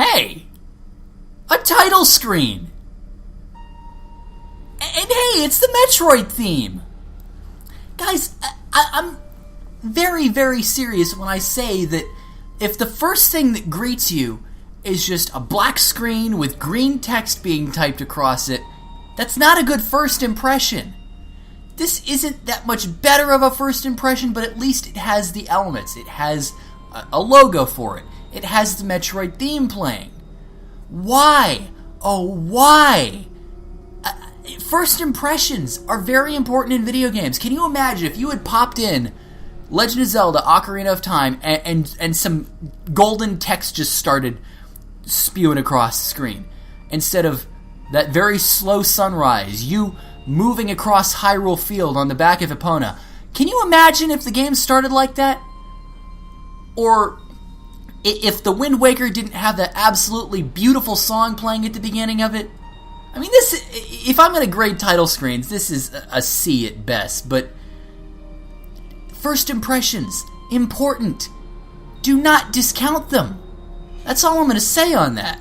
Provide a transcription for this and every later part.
Hey! A title screen! And hey, it's the Metroid theme! Guys, I'm very, very serious when I say that if the first thing that greets you is just a black screen with green text being typed across it, that's not a good first impression. This isn't that much better of a first impression, but at least it has the elements. It has a logo for it. It has the Metroid theme playing. Why? Oh, why? First impressions are very important in video games. Can you imagine if you had popped in Legend of Zelda Ocarina of Time and some golden text just started spewing across the screen instead of that very slow sunrise, you moving across Hyrule Field on the back of Epona? Can you imagine if the game started like that? Or if the Wind Waker didn't have that absolutely beautiful song playing at the beginning of it? I mean, this, if I'm going to grade title screens, this is a C at best, but first impressions, important. Do not discount them. That's all I'm going to say on that.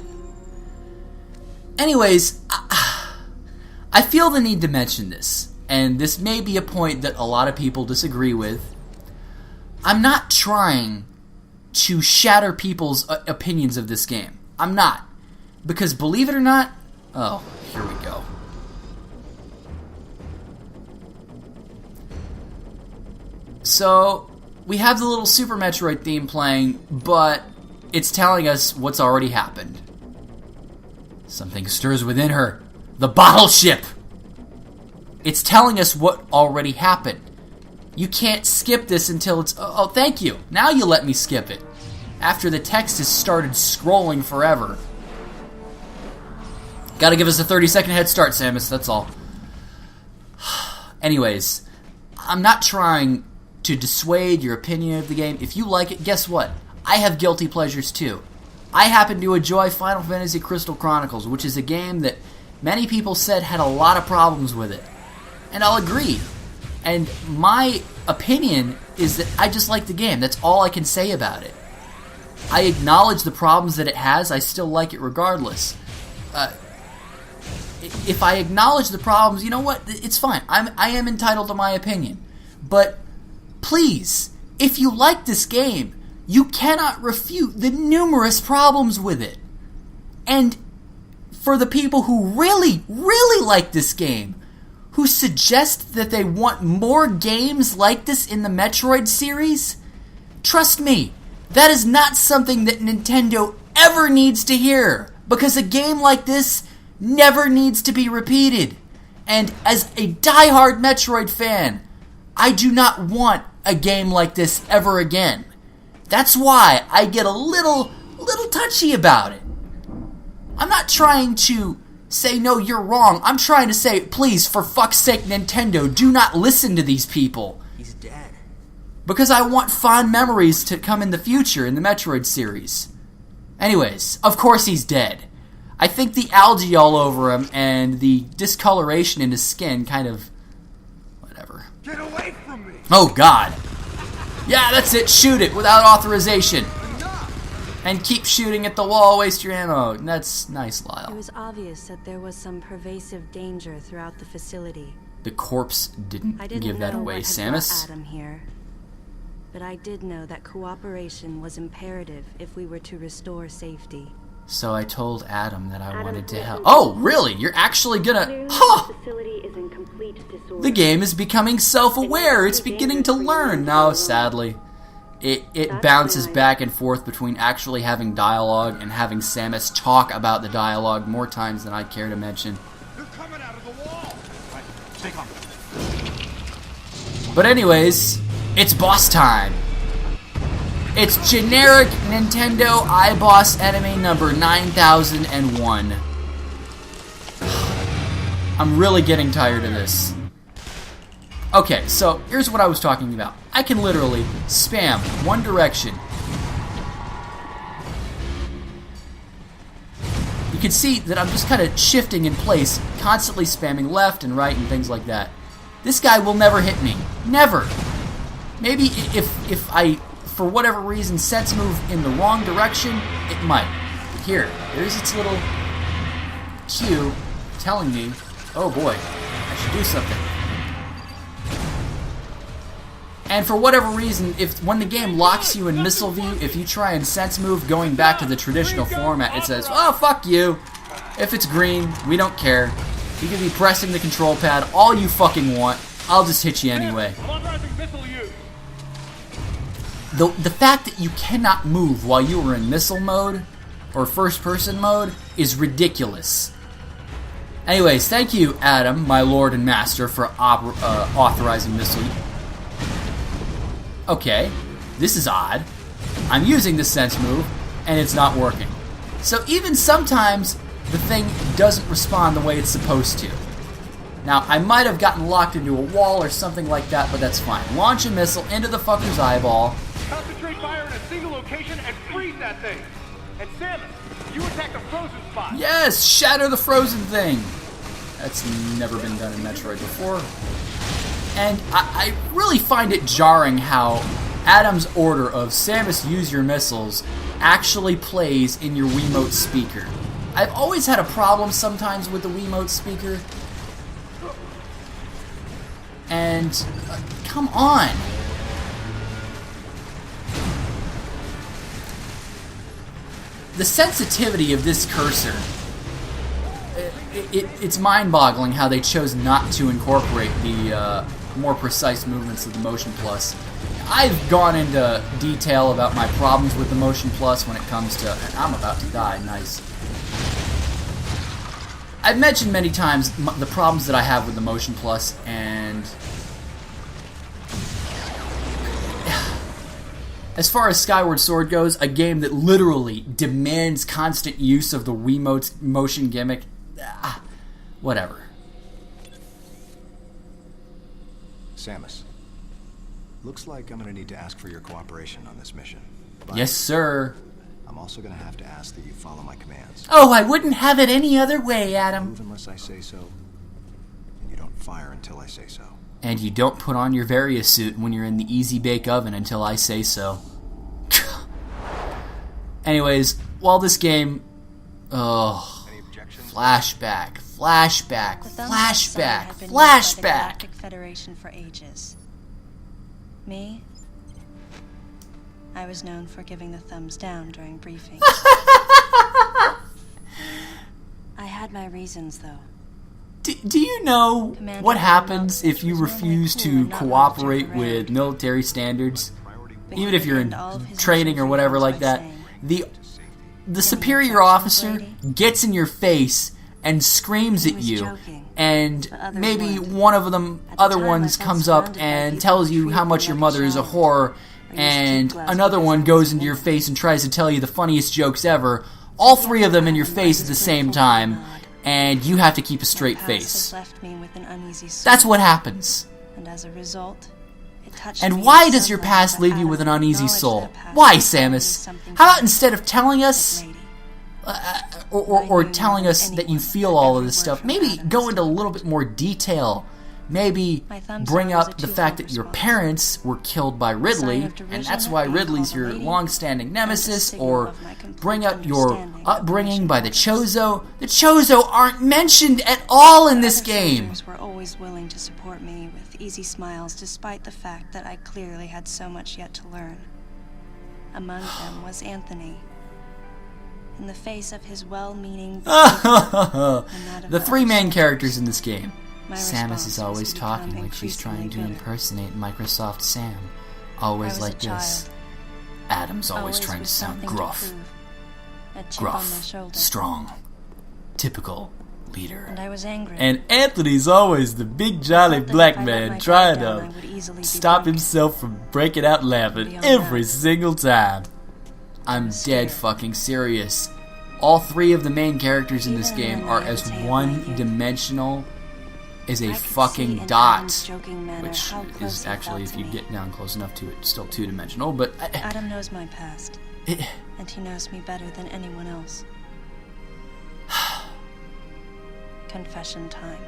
Anyways, I feel the need to mention this, and this may be a point that a lot of people disagree with. I'm not trying to shatter people's opinions of this game. I'm not. Because believe it or not, oh, here we go. So, we have the little Super Metroid theme playing, but it's telling us what's already happened. Something stirs within her. The bottle ship! It's telling us what already happened. You can't skip this until it's... Oh, thank you. Now you let me skip it. After the text has started scrolling forever. Gotta give us a 30-second head start, Samus, that's all. Anyways, I'm not trying to dissuade your opinion of the game. If you like it, guess what? I have guilty pleasures too. I happen to enjoy Final Fantasy Crystal Chronicles, which is a game that many people said had a lot of problems with it. And I'll agree. And my opinion is that I just like the game. That's all I can say about it. I acknowledge the problems that it has. I still like it regardless. If I acknowledge the problems, you know what? It's fine. I am entitled to my opinion. But please, if you like this game, you cannot refute the numerous problems with it. And for the people who really, really like this game, who suggest that they want more games like this in the Metroid series, trust me, that is not something that Nintendo ever needs to hear, because a game like this never needs to be repeated. And as a diehard Metroid fan, I do not want a game like this ever again. That's why I get a little touchy about it. I'm not trying to say, no, you're wrong. I'm trying to say, please, for fuck's sake, Nintendo, do not listen to these people. He's dead. Because I want fond memories to come in the future in the Metroid series. Anyways, of course he's dead. I think the algae all over him and the discoloration in his skin kind of... whatever. Get away from me! Oh, God. Yeah, that's it. Shoot it without authorization. And keep shooting at the wall, waste your ammo. That's nice, Lyle. It was obvious that there was some pervasive danger throughout the facility. The corpse didn't give that away, Samus. Adam here, but I did know that cooperation was imperative if we were to restore safety. So I told Adam that I wanted to help. Oh, really? You're actually gonna... Huh! The game is becoming self-aware. It's beginning to learn. No, sadly. It bounces back and forth between actually having dialogue and having Samus talk about the dialogue more times than I care to mention. They're coming out of the wall. Right, stay calm. But anyways, it's boss time. It's generic Nintendo iBoss enemy number 9001. I'm really getting tired of this. Okay, so here's what I was talking about. I can literally spam one direction. You can see that I'm just kind of shifting in place, constantly spamming left and right and things like that. This guy will never hit me. Never. Maybe if I, for whatever reason, sense move in the wrong direction, it might. Here's its little cue telling me, oh boy, I should do something. And for whatever reason, when the game locks you in missile view, if you try and sense move going back to the traditional format, it says, oh, fuck you. If it's green, we don't care. You can be pressing the control pad all you fucking want. I'll just hit you anyway. The fact that you cannot move while you are in missile mode or first person mode is ridiculous. Anyways, thank you, Adam, my lord and master, for authorizing missile. Okay, this is odd. I'm using the sense move, and it's not working. So even sometimes, the thing doesn't respond the way it's supposed to. Now, I might have gotten locked into a wall or something like that, but that's fine. Launch a missile into the fucker's eyeball. Concentrate fire in a single location and freeze that thing. And Samus, you attack the frozen spot. Yes, shatter the frozen thing. That's never been done in Metroid before. And I really find it jarring how Adam's order of Samus, use your missiles actually plays in your Wiimote speaker. I've always had a problem sometimes with the Wiimote speaker. And, come on. The sensitivity of this cursor, it's mind-boggling how they chose not to incorporate the more precise movements of the Motion Plus. I've gone into detail about my problems with the Motion Plus when it comes to... I'm about to die, nice. I've mentioned many times the problems that I have with the Motion Plus, and... as far as Skyward Sword goes, a game that literally demands constant use of the Wiimote's motion gimmick, whatever. Samus, looks like I'm going to need to ask for your cooperation on this mission. But yes, sir. I'm also going to have to ask that you follow my commands. Oh, I wouldn't have it any other way, Adam. Move unless I say so, and you don't fire until I say so. And you don't put on your Varia suit when you're in the Easy Bake Oven until I say so. Anyways, while this game... oh, flashback, flashback, flashback, flashback. Galactic Federation for ages. Me? I was known for giving the thumbs down during briefings. I had my reasons, though. Do you know what happens if you refuse to cooperate with military standards? Even if you're in training or whatever like that, the superior officer gets in your face and screams at you, and maybe one of them other ones comes up and tells you how much your mother is a whore, and another one goes into your face and tries to tell you the funniest jokes ever, all three of them in your face at the same time, and you have to keep a straight face. That's what happens. And as a result, and why does your past leave you with an uneasy soul? Why, Samus? How about instead of telling us, or telling us that you feel all of this stuff, maybe go into a little bit more detail. Maybe bring up the fact that your parents were killed by Ridley, and that's why Ridley's your long-standing nemesis, or bring up your upbringing by the Chozo. The Chozo aren't mentioned at all in this game. Others were always willing to support me with easy smiles, despite the fact that I clearly had so much yet to learn. Among them was Anthony. In the face of his well-meaning the three main characters in this game. Samus is always talking like she's trying to impersonate Microsoft Sam. Always like this. Adam's always trying to sound gruff. Gruff, strong, typical leader. And I was angry. And Anthony's always the big jolly black man trying to stop himself from breaking out laughing every single time. I'm dead fucking serious. All three of the main characters in this game are as one-dimensional as a fucking dot, which is actually, if you get down close enough to it, still two-dimensional, but... Adam knows my past, and he knows me better than anyone else. Confession time.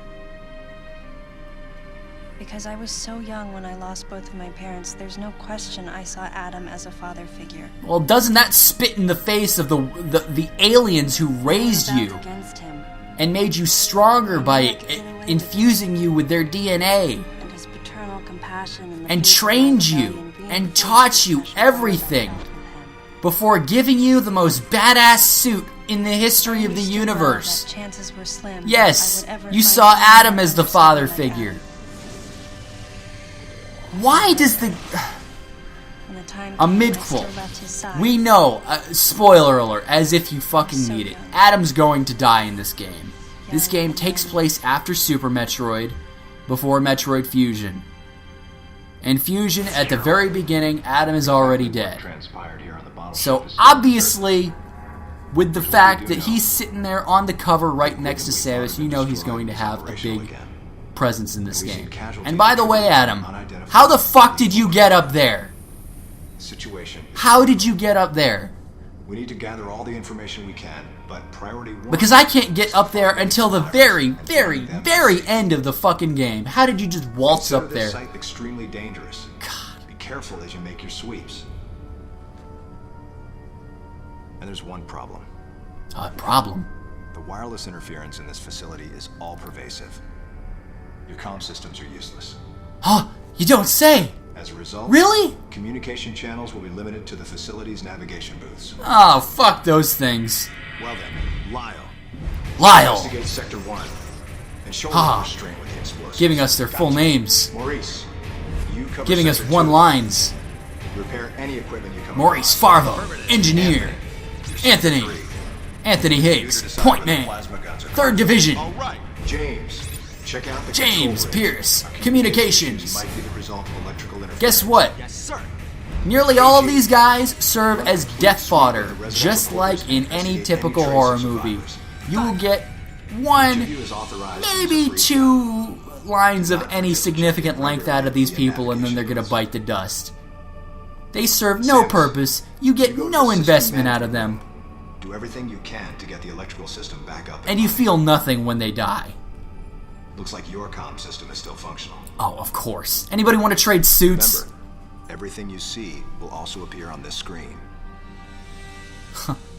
Because I was so young when I lost both of my parents, there's no question I saw Adam as a father figure. Well, doesn't that spit in the face of the aliens who raised you Against him, and made you stronger by infusing you with their DNA and his paternal compassion and trained you and taught you everything before giving you the most badass suit in the history of the universe? Chances were slim. Yes, you saw Adam as the father figure. Why does the... A midquel. We know, spoiler alert, as if you fucking need it. Adam's going to die in this game. This game takes place after Super Metroid, before Metroid Fusion. In Fusion, at the very beginning, Adam is already dead. So, obviously, with the fact that he's sitting there on the cover right next to Samus, you know he's going to have a big presence in this game. And by the way, Adam, how the fuck did you get up there? How did you get up there? We need to gather all the information we can, but priority one... Because I can't get up there until the very, very, very end of the fucking game. How did you just waltz up there? This site extremely dangerous. God. Be careful as you make your sweeps. And there's one problem. Problem? The wireless interference in this facility is all-pervasive. Your comm systems are useless. Huh? You don't say! As a result, really? Communication channels will be limited to the facility's navigation booths. Oh, fuck those things. Well then, Lyle. Investigate Sector 1 and show restraint with the explosives. Giving us their full names. Maurice, you cover giving us Sector one 2. lines. Repair any equipment you come Maurice across. Farvo, engineer. Anthony Higgs, point man. 3rd Division. All right, James. Check out the James control room. Pierce, communications. Might be the result of electrical interference. Guess what? Yes, sir. Nearly all of these guys serve as death fodder, just like in any typical horror movie. You will get one, maybe 2 lines of any significant length out of these people, and then they're gonna bite the dust. They serve no purpose. You get no investment out of them. Do everything you can to get the electrical system back up. And you feel nothing when they die. Looks like your comm system is still functional. Oh, of course. Anybody want to trade suits? Remember, everything you see will also appear on this screen.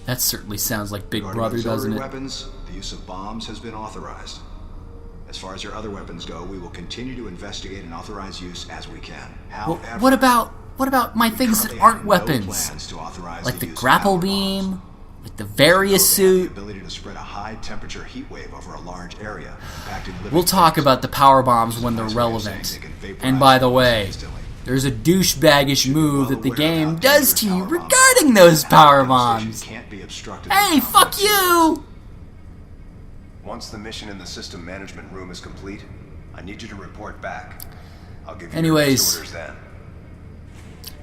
That certainly sounds like Big Regarding Brother, doesn't it? weapons, the use of bombs has been authorized. As far as your other weapons go, we will continue to investigate and authorize use as we can. Well, However, what about my things that aren't weapons? plans to authorize Like the use of grapple power beam, bombs. like the various They have the suit. ability to spread a high temperature heat wave over a large area, impacting living We'll talk things. about the power bombs when they're relevant. And by the way, there's a douchebaggish move that the game does to you regarding those power bombs. Can't be obstructed. Hey, fuck you! Once the mission in the system management room is complete, I need you to report back. I'll give you Anyways, your orders then.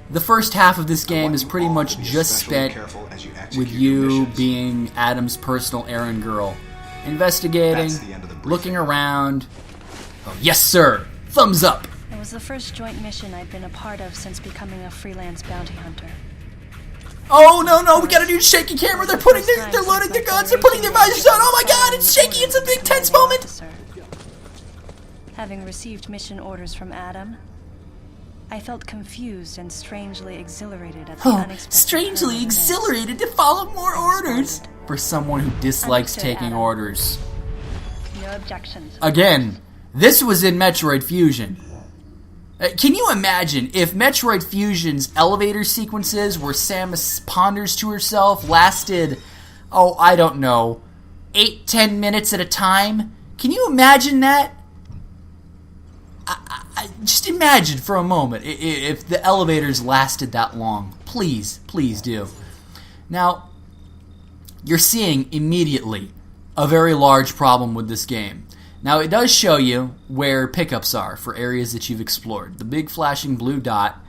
The first half of this game is pretty much just spent with you being Adam's personal errand girl. Investigating, looking around. Oh, yes, sir! Thumbs up! It was the first joint mission I'd been a part of since becoming a freelance bounty hunter. Oh, no, we gotta do shaky camera. They're loading their guns, they're putting their visors on. Oh my god, it's shaky, it's a big tense moment! Having received mission orders from Adam, I felt confused and strangely exhilarated at the unexpected Strangely turn of exhilarated to follow more orders. For someone who dislikes Understood, taking Adam. orders. events. No objections. Again, this was in Metroid Fusion. Can you imagine if Metroid Fusion's elevator sequences where Samus ponders to herself lasted, I don't know, 8-10 minutes at a time? Can you imagine that? Just imagine for a moment if the elevators lasted that long. Please do. Now, you're seeing immediately a very large problem with this game. Now, it does show you where pickups are for areas that you've explored. The big flashing blue dot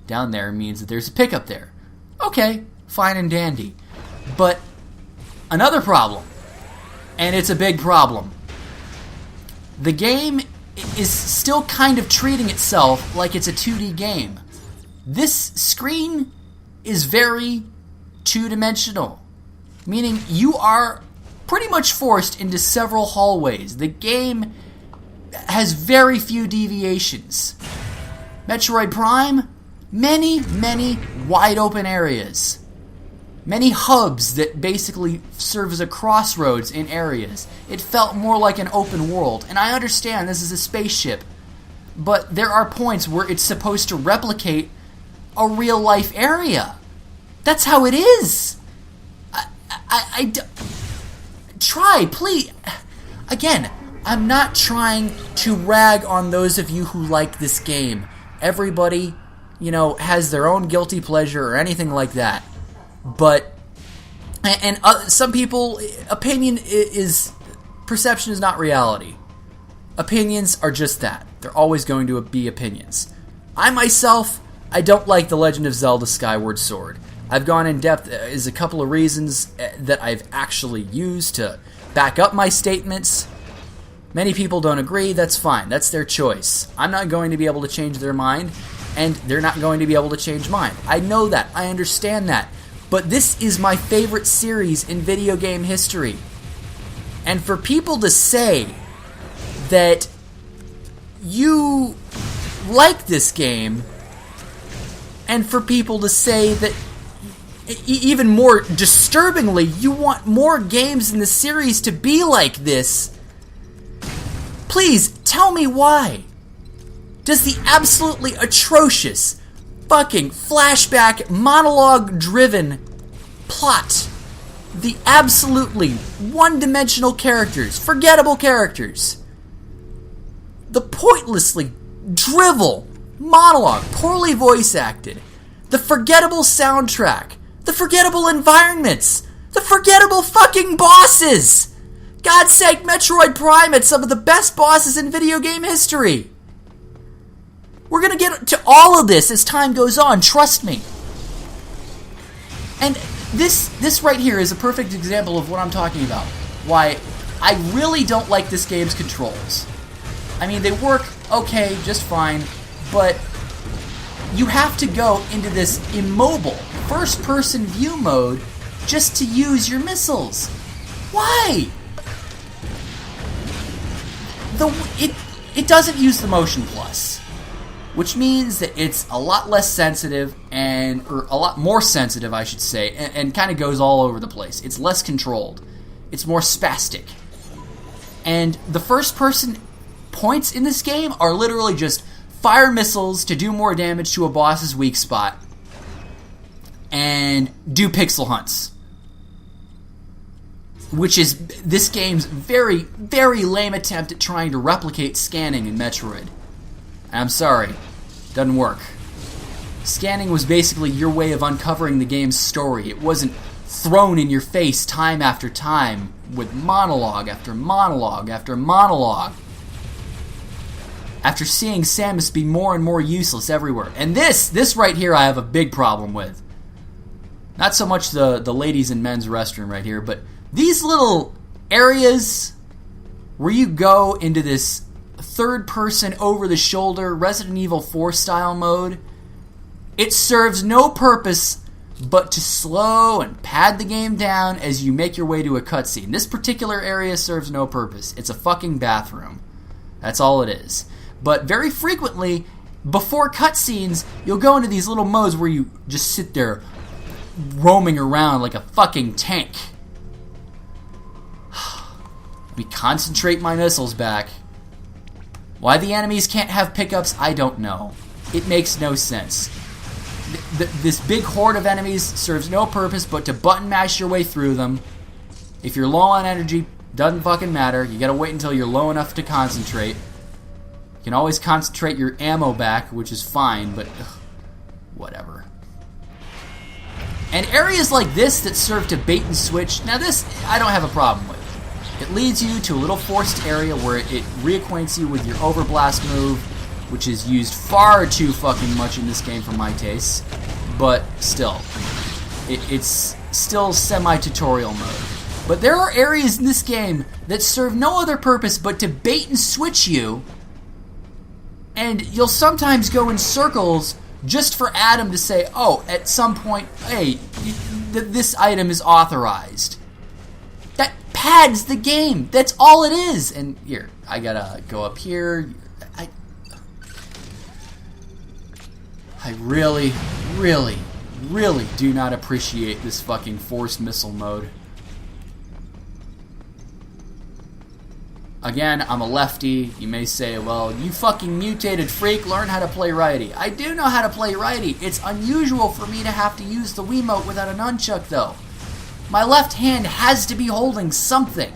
down there means that there's a pickup there. Okay, fine and dandy. But another problem, and it's a big problem. The game is still kind of treating itself like it's a 2D game. This screen is very two-dimensional, meaning you are pretty much forced into several hallways. The game has very few deviations. Metroid Prime, many, many wide open areas. Many hubs that basically serve as a crossroads in areas. It felt more like an open world. And I understand this is a spaceship, but there are points where it's supposed to replicate a real life area. That's how it is. Try, please. Again, I'm not trying to rag on those of you who like this game. Everybody, has their own guilty pleasure or anything like that. But, and some people, perception is not reality. Opinions are just that. They're always going to be opinions. I myself, I don't like The Legend of Zelda Skyward Sword. I've gone in depth as a couple of reasons that I've actually used to back up my statements. Many people don't agree, that's fine, that's their choice. I'm not going to be able to change their mind, and they're not going to be able to change mine. I know that, I understand that. But this is my favorite series in video game history. And for people to say that you like this game, and for people to say that, even more disturbingly, you want more games in the series to be like this, please tell me why. Does the absolutely atrocious, fucking flashback, monologue-driven plot, the absolutely one-dimensional characters, forgettable characters, the pointlessly drivel monologue, poorly voice-acted, the forgettable soundtrack, the forgettable environments, the forgettable fucking bosses! God's sake, Metroid Prime had some of the best bosses in video game history! We're gonna get to all of this as time goes on, trust me. And this right here is a perfect example of what I'm talking about. Why I really don't like this game's controls. I mean, they work okay, just fine, but you have to go into this immobile, first-person view mode just to use your missiles. Why? It doesn't use the Motion Plus, which means that it's a lot less sensitive, or a lot more sensitive, I should say, and kind of goes all over the place. It's less controlled. It's more spastic. And the first-person points in this game are literally just fire missiles to do more damage to a boss's weak spot, and do pixel hunts. Which is this game's very, very lame attempt at trying to replicate scanning in Metroid. I'm sorry, doesn't work. Scanning was basically your way of uncovering the game's story. It wasn't thrown in your face time after time with monologue after monologue after monologue. After seeing Samus be more and more useless everywhere. And this right here I have a big problem with. Not so much the ladies and men's restroom right here, but these little areas where you go into this third-person, over-the-shoulder Resident Evil 4 style mode, it serves no purpose but to slow and pad the game down as you make your way to a cutscene. This particular area serves no purpose. It's a fucking bathroom. That's all it is. But very frequently, before cutscenes, you'll go into these little modes where you just sit there roaming around like a fucking tank. Let me concentrate my missiles back. Why the enemies can't have pickups, I don't know. It makes no sense. This big horde of enemies serves no purpose but to button mash your way through them. If you're low on energy, doesn't fucking matter. You gotta wait until you're low enough to concentrate. You can always concentrate your ammo back, which is fine, but whatever. And areas like this that serve to bait and switch, now this I don't have a problem with. It leads you to a little forced area where it reacquaints you with your overblast move, which is used far too fucking much in this game for my taste, but still. It's still semi-tutorial mode. But there are areas in this game that serve no other purpose but to bait and switch you, and you'll sometimes go in circles just for Adam to say, oh, at some point, hey, this item is authorized. That pads the game. That's all it is. And here, I gotta go up here. I really, really, really do not appreciate this fucking forced missile mode. Again, I'm a lefty. You may say, well, you fucking mutated freak, learn how to play righty. I do know how to play righty. It's unusual for me to have to use the Wiimote without a nunchuck, though. My left hand has to be holding something.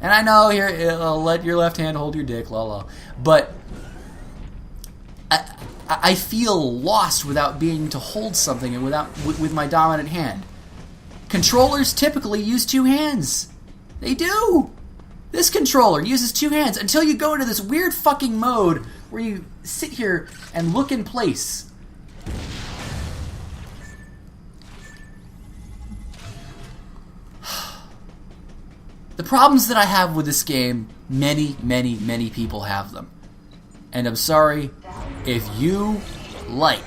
And I know here, let your left hand hold your dick, la la. But I feel lost without being to hold something and with my dominant hand. Controllers typically use two hands. They do. This controller uses two hands until you go into this weird fucking mode where you sit here and look in place. The problems that I have with this game, many, many, many people have them. And I'm sorry, if you like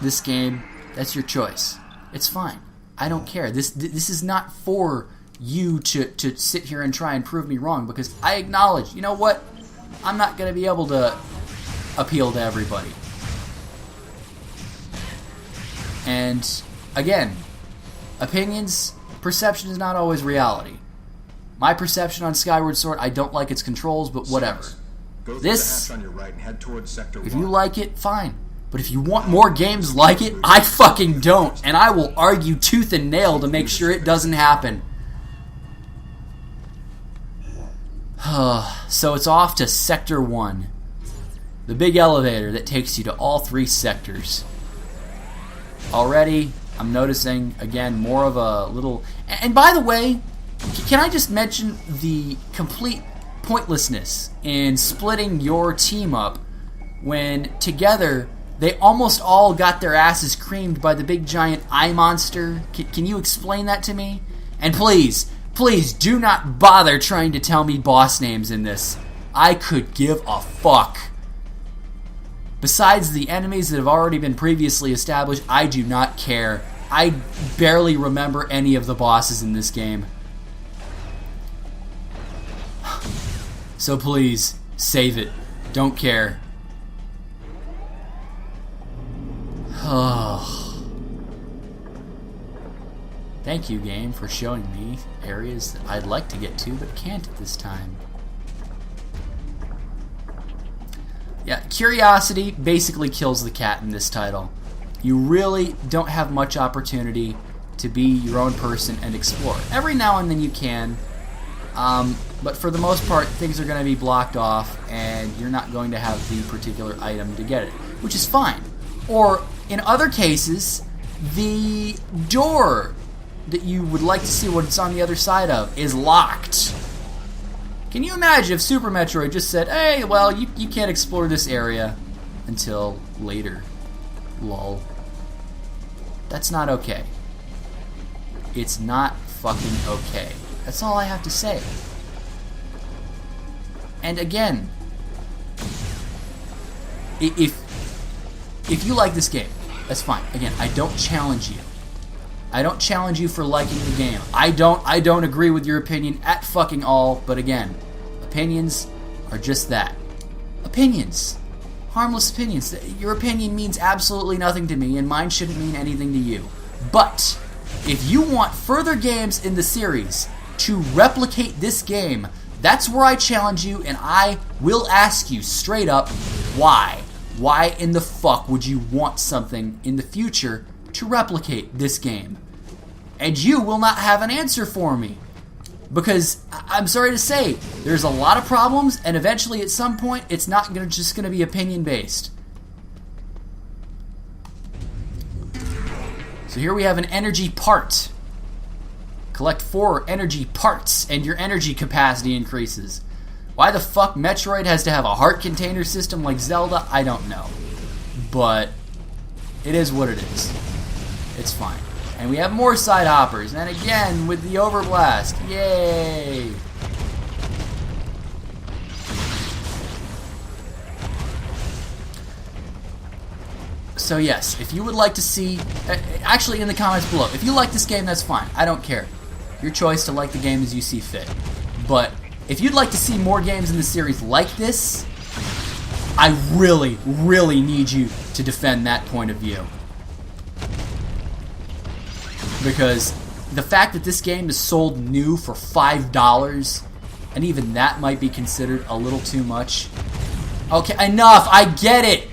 this game, that's your choice. It's fine. I don't care. This is not for you to sit here and try and prove me wrong, because I acknowledge, you know what? I'm not going to be able to appeal to everybody. And again, opinions, perception is not always reality. My perception on Skyward Sword, I don't like its controls, but whatever. Go through This, the hatch on your right and head towards Sector if 1. you like it, fine. But if you want more games like it, I fucking don't. And I will argue tooth and nail to make sure it doesn't happen. So it's off to Sector 1. The big elevator that takes you to all three sectors. Already, I'm noticing, again, more of a little... And by the way, can I just mention the complete pointlessness in splitting your team up when together they almost all got their asses creamed by the big giant eye monster? Can you explain that to me? And please do not bother trying to tell me boss names in this. I could give a fuck. Besides the enemies that have already been previously established, I do not care. I barely remember any of the bosses in this game. So please, save it. Don't care. Thank you, game, for showing me areas that I'd like to get to but can't at this time. Yeah, curiosity basically kills the cat in this title. You really don't have much opportunity to be your own person and explore. Every now and then you can, but for the most part, things are going to be blocked off and you're not going to have the particular item to get it, which is fine. Or, in other cases, the door that you would like to see what's on the other side of is locked. Can you imagine if Super Metroid just said, hey, well, you can't explore this area until later. Lol. That's not okay. It's not fucking okay. That's all I have to say. And again, if you like this game, that's fine. Again, I don't challenge you. I don't challenge you for liking the game. I don't agree with your opinion at fucking all, but again, opinions are just that. Opinions. Harmless opinions. Your opinion means absolutely nothing to me, and mine shouldn't mean anything to you. But if you want further games in the series to replicate this game, that's where I challenge you, and I will ask you straight up, why? Why in the fuck would you want something in the future to replicate this game? And you will not have an answer for me. Because, I'm sorry to say, there's a lot of problems, and eventually at some point, it's not just going to be opinion-based. So here we have an energy part. Collect 4 energy parts, and your energy capacity increases. Why the fuck Metroid has to have a heart container system like Zelda, I don't know. But it is what it is. It's fine. And we have more side hoppers, and again with the overblast. Yay! So yes, if you would like to see, actually in the comments below, if you like this game, that's fine. I don't care. Your choice to like the game as you see fit. But if you'd like to see more games in the series like this, I really, really need you to defend that point of view. Because the fact that this game is sold new for $5, and even that might be considered a little too much. Okay, enough! I get it!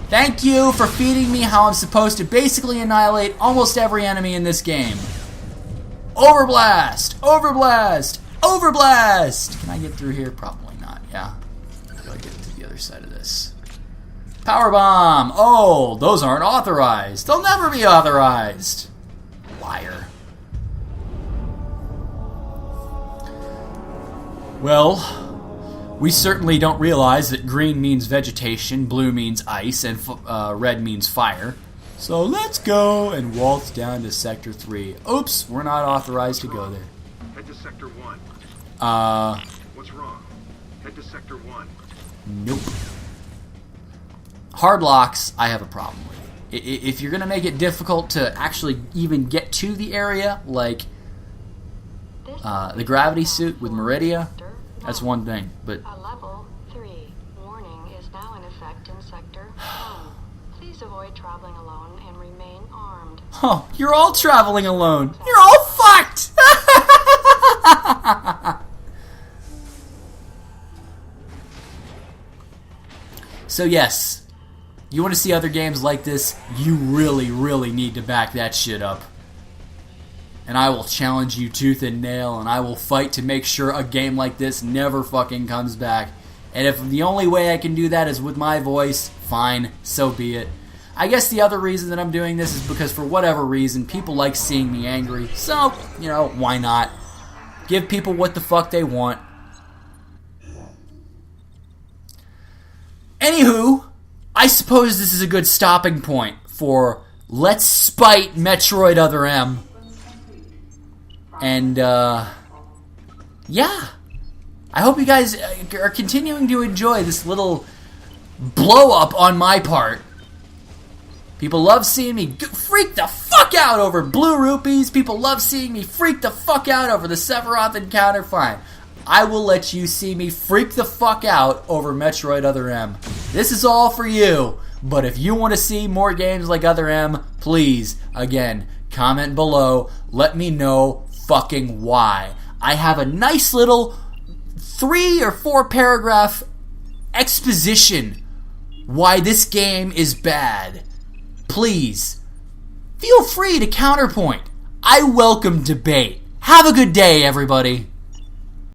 Thank you for feeding me how I'm supposed to basically annihilate almost every enemy in this game. Overblast! Overblast! Overblast! Can I get through here? Probably not, yeah. How do I get to the other side of this? Power bomb! Oh, those aren't authorized. They'll never be authorized. Liar. Well, we certainly don't realize that green means vegetation, blue means ice, and red means fire. So let's go and waltz down to Sector 3. Oops, we're not authorized to go there. Head to Sector 1. What's wrong? Head to Sector 1. Nope. Hard locks, I have a problem with. If you're going to make it difficult to actually even get to the area, like the gravity suit with Meridia, that's one thing. But a level 3 warning is now in effect in Sector 1. Please avoid traveling alone and remain armed. Oh, you're all traveling alone. You're all fucked! So yes, you want to see other games like this, you really, really need to back that shit up. And I will challenge you tooth and nail, and I will fight to make sure a game like this never fucking comes back. And if the only way I can do that is with my voice, fine, so be it. I guess the other reason that I'm doing this is because for whatever reason, people like seeing me angry. So, you know, why not? Give people what the fuck they want. Anywho, I suppose this is a good stopping point for Let's Spite Metroid Other M. And, yeah. I hope you guys are continuing to enjoy this little blow-up on my part. People love seeing me freak the fuck out over blue rupees. People love seeing me freak the fuck out over the Sephiroth encounter. Fine. I will let you see me freak the fuck out over Metroid Other M. This is all for you. But if you want to see more games like Other M, please, again, comment below. Let me know fucking why. I have a nice little 3 or 4 paragraph exposition why this game is bad. Please, feel free to counterpoint. I welcome debate. Have a good day, everybody.